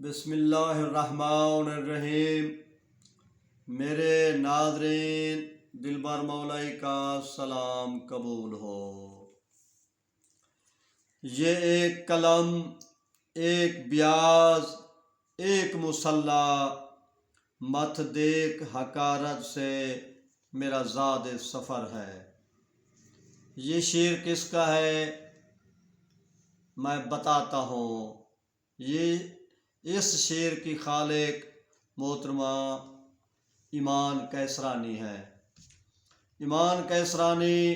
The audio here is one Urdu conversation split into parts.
بسم اللہ الرحمن الرحیم۔ میرے ناظرین، دلبر مولائی کا سلام قبول ہو۔ یہ ایک قلم، ایک بیاض، ایک مسلح، مت دیکھ حقارت سے میرا زاد سفر ہے۔ یہ شعر کس کا ہے میں بتاتا ہوں۔ اس شعر کی خالق محترمہ ایمان کیسرانی ہے۔ ایمان کیسرانی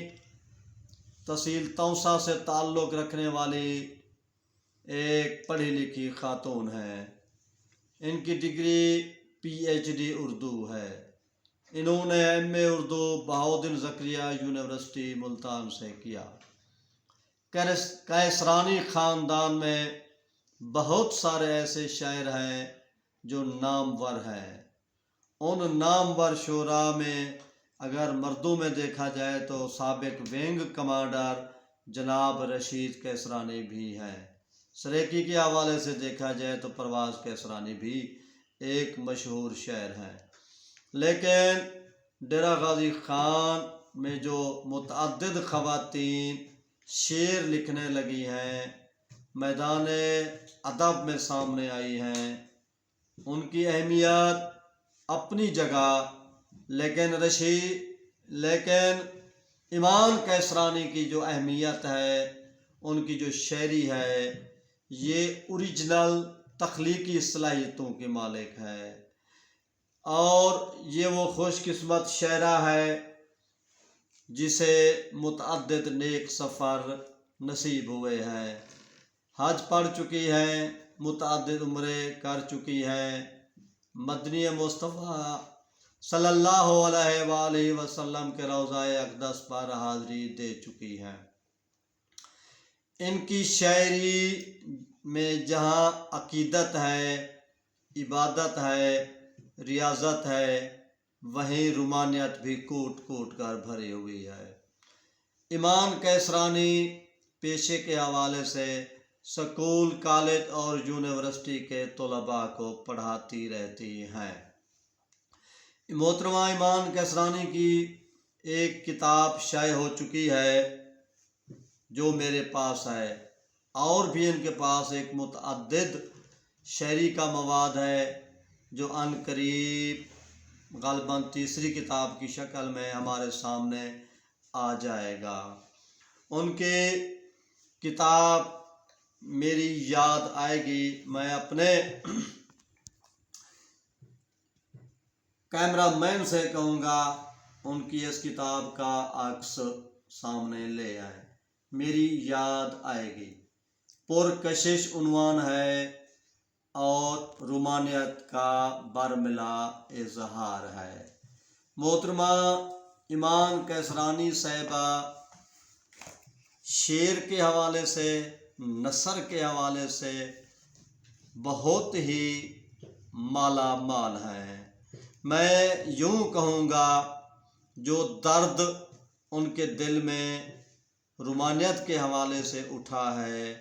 تحصیل توسا سے تعلق رکھنے والی ایک پڑھی لکھی خاتون ہے۔ ان کی ڈگری PhD اردو ہے۔ انہوں نے MA اردو بہاؤالدین زکریا یونیورسٹی ملتان سے کیا۔ کیسرانی خاندان میں بہت سارے ایسے شاعر ہیں جو نامور ہیں۔ ان نامور شعراء میں اگر مردوں میں دیکھا جائے تو سابق ونگ کمانڈر جناب رشید کیسرانی بھی ہیں۔ سریکی کے حوالے سے دیکھا جائے تو پرواز کیسرانی بھی ایک مشہور شاعر ہیں۔ لیکن ڈیرہ غازی خان میں جو متعدد خواتین شعر لکھنے لگی ہیں، میدان ادب میں سامنے آئی ہیں، ان کی اہمیت اپنی جگہ، لیکن ایمان کیسرانی کی جو اہمیت ہے، ان کی جو شاعری ہے، یہ اوریجنل تخلیقی صلاحیتوں کی مالک ہے، اور یہ وہ خوش قسمت شاعرہ ہے جسے متعدد نیک سفر نصیب ہوئے ہیں۔ حج پڑھ چکی ہیں، متعدد عمرے کر چکی ہیں، مدنی مصطفیٰ صلی اللہ علیہ وآلہ وسلم کے روضہ اقدس پر حاضری دے چکی ہیں۔ ان کی شاعری میں جہاں عقیدت ہے، عبادت ہے، ریاضت ہے، وہیں رومانیت بھی کوٹ کوٹ کر بھری ہوئی ہے۔ ایمان کیسرانی پیشے کے حوالے سے سکول، کالج اور یونیورسٹی کے طلباء کو پڑھاتی رہتی ہیں۔ محترمہ ایمان کیسرانی کی ایک کتاب شائع ہو چکی ہے جو میرے پاس ہے، اور بھی ان کے پاس ایک متعدد شاعری کا مواد ہے جو عن قریب غالباً تیسری کتاب کی شکل میں ہمارے سامنے آ جائے گا۔ ان کی کتاب میری یاد آئے گی، میں اپنے کیمرہ مین سے کہوں گا ان کی اس کتاب کا عکس سامنے لے آئے، میری یاد آئے گی۔ پرکشش عنوان ہے اور رومانیت کا برملا اظہار ہے۔ محترمہ ایمان کیسرانی صاحبہ شعر کے حوالے سے، نثر کے حوالے سے بہت ہی مالا مال ہیں۔ میں یوں کہوں گا جو درد ان کے دل میں رومانیت کے حوالے سے اٹھا ہے،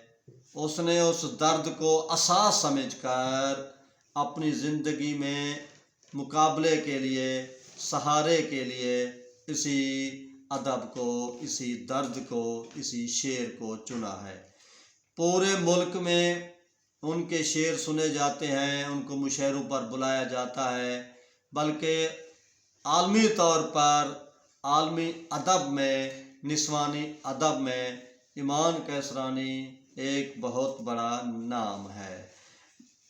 اس نے اس درد کو عصا سمجھ کر اپنی زندگی میں مقابلے کے لیے، سہارے کے لیے اسی ادب کو، اسی درد کو، اسی شعر کو چنا ہے۔ پورے ملک میں ان کے شعر سنے جاتے ہیں، ان کو مشاعروں پر بلایا جاتا ہے، بلکہ عالمی طور پر عالمی ادب میں، نسوانی ادب میں ایمان کیسرانی ایک بہت بڑا نام ہے۔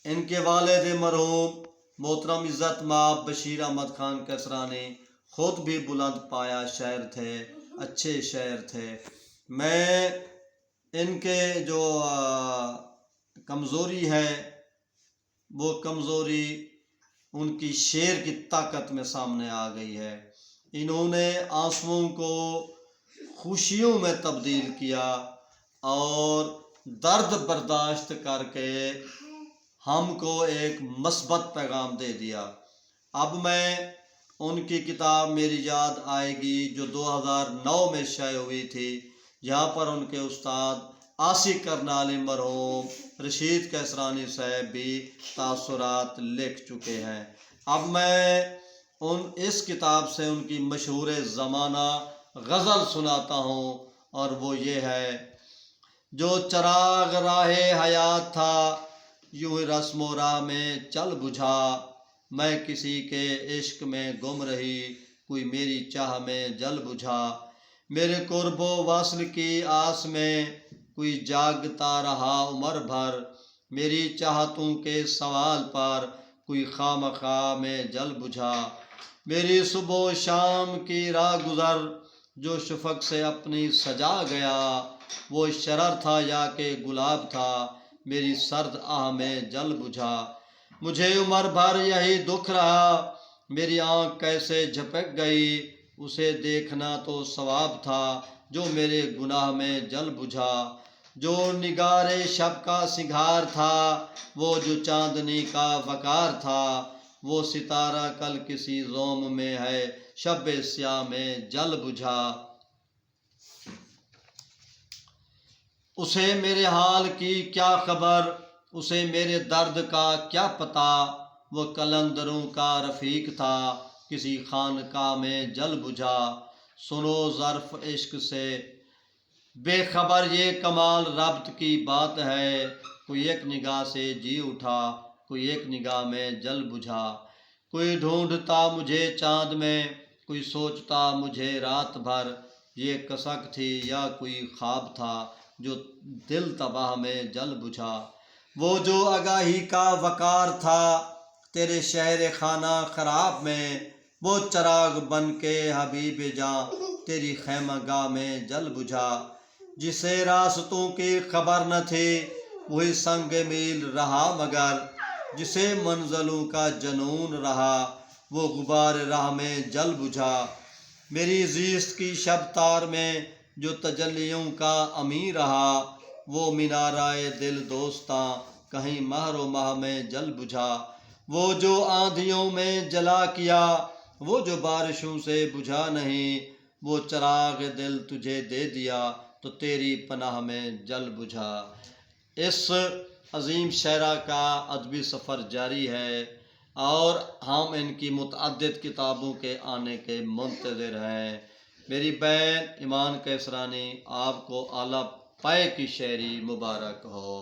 ان کے والد مرحوم محترم عزت مآب بشیر احمد خان کیسرانی خود بھی بلند پایہ شاعر تھے، اچھے شاعر تھے۔ میں ان کے جو کمزوری ہے، وہ کمزوری ان کی شعر کی طاقت میں سامنے آ گئی ہے۔ انہوں نے آنسوؤں کو خوشیوں میں تبدیل کیا اور درد برداشت کر کے ہم کو ایک مثبت پیغام دے دیا۔ اب میں ان کی کتاب میری یاد آئے گی جو 2009 میں شائع ہوئی تھی، جہاں پر ان کے استاد عاشق کرنالی مرحوم رشید کیسرانی صاحب بھی تاثرات لکھ چکے ہیں۔ اب میں اس کتاب سے ان کی مشہور زمانہ غزل سناتا ہوں، اور وہ یہ ہے: جو چراغ راہ حیات تھا، یوں ہی رسم و راہ میں چل بجھا، میں کسی کے عشق میں گم رہی، کوئی میری چاہ میں جل بجھا، میرے قرب و وصل کی آس میں کوئی جاگتا رہا عمر بھر، میری چاہتوں کے سوال پر کوئی خواہ میں جل بجھا، میری صبح و شام کی راہ گزر جو شفق سے اپنی سجا گیا، وہ شرر تھا یا کہ گلاب تھا، میری سرد آہ میں جل بجھا، مجھے عمر بھر یہی دکھ رہا، میری آنکھ کیسے جھپک گئی، اسے دیکھنا تو ثواب تھا جو میرے گناہ میں جل بجھا، جو نگار شب کا سنگھار تھا، وہ جو چاندنی کا وقار تھا، وہ ستارہ کل کسی زوم میں ہے، شب سیاہ میں جل بجھا، اسے میرے حال کی کیا خبر، اسے میرے درد کا کیا پتہ، وہ قلندروں کا رفیق تھا، کسی خانقاہ میں جل بجھا، سنو ظرف عشق سے بے خبر یہ کمال ربط کی بات ہے، کوئی ایک نگاہ سے جی اٹھا، کوئی ایک نگاہ میں جل بجھا، کوئی ڈھونڈتا مجھے چاند میں، کوئی سوچتا مجھے رات بھر، یہ کسک تھی یا کوئی خواب تھا جو دل تباہ میں جل بجھا، وہ جو آگاہی کا وقار تھا تیرے شہر خانہ خراب میں، وہ چراغ بن کے حبیب جاں تیری خیمہ گاہ میں جل بجھا، جسے راستوں کی خبر نہ تھی وہی سنگ میل رہا، مگر جسے منزلوں کا جنون رہا وہ غبار راہ میں جل بجھا، میری زیست کی شب تار میں جو تجلیوں کا امیر رہا، وہ مینارہ دل دوستاں کہیں مہر و ماہ میں جل بجھا، وہ جو آندھیوں میں جلا کیا، وہ جو بارشوں سے بجھا نہیں، وہ چراغ دل تجھے دے دیا تو تیری پناہ میں جل بجھا۔ اس عظیم شاعرہ کا ادبی سفر جاری ہے، اور ہم ان کی متعدد کتابوں کے آنے کے منتظر ہیں۔ میری بہن ایمان کیسرانی، آپ کو اعلیٰ پائے کی شاعری مبارک ہو۔